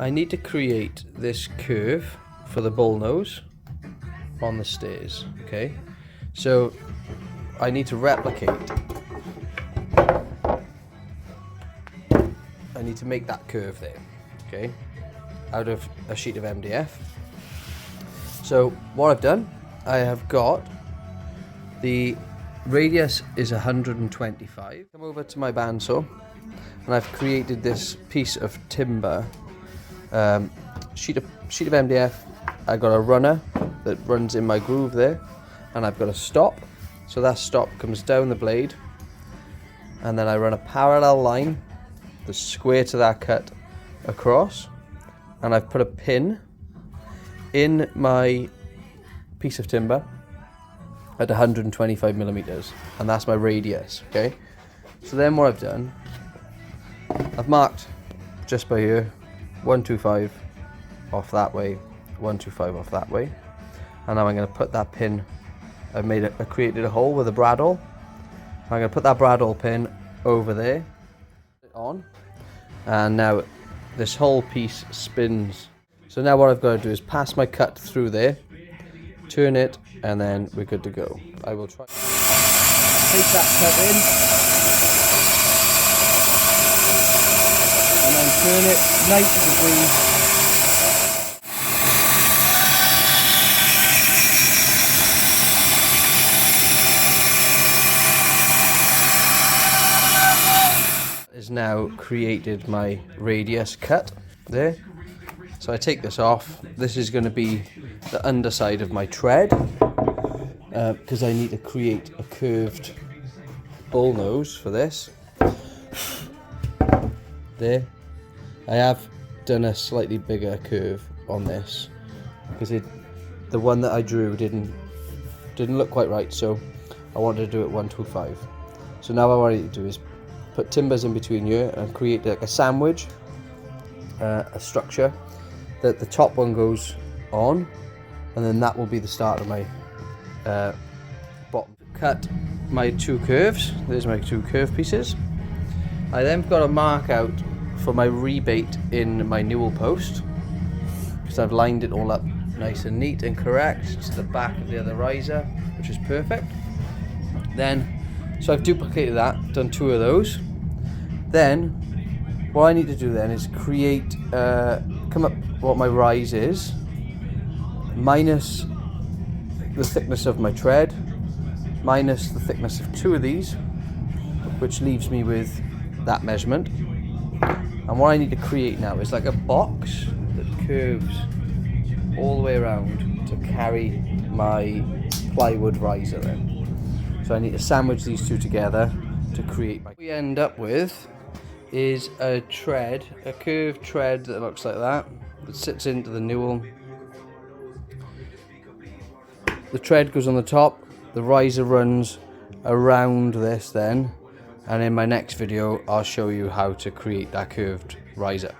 I need to create this curve for the bullnose on the stairs, okay? So I need to replicate. I need to make that curve there, okay? Out of a sheet of MDF. So what I've done, I have got the radius is 125. Come over to my bandsaw and I've created this piece of timber, sheet of MDF. I've got a runner that runs in my groove there, and I've got a stop. So that stop comes down the blade, and then I run a parallel line, the square to that cut across, and I've put a pin in my piece of timber at 125 millimeters, and that's my radius, okay? So then what I've done, I've marked just by here 125 off that way, 125 off that way, and now I'm going to put that pin. I created a hole with a bradawl. I'm going to put that bradawl pin over there, on, and now this whole piece spins. So now what I've got to do is pass my cut through there, turn it, and then we're good to go. I will try. Take that cut in, and then turn it 90 degrees. Is now created my radius cut there. So I take this off. This is going to be the underside of my tread, because I need to create a curved bullnose for this. There. I have done a slightly bigger curve on this because the one that I drew didn't look quite right, so I wanted to do it 125. So now what I need to do is put timbers in between here and create like a sandwich, a structure that the top one goes on, and then that will be the start of my bottom. Cut my two curves. There's my two curve pieces. I then got to mark out for my rebate in my newel post, because I've lined it all up nice and neat and correct to the back of the other riser, which is perfect. So I've duplicated that, done two of those. Then what I need to do then is create, come up what my rise is, minus the thickness of my tread, minus the thickness of two of these, which leaves me with that measurement. And what I need to create now is like a box that curves all the way around to carry my plywood riser in. So I need to sandwich these two together to create what we end up with is a tread, a curved tread that looks like that sits into the newel. The tread goes on the top, the riser runs around this then, and in my next video I'll show you how to create that curved riser.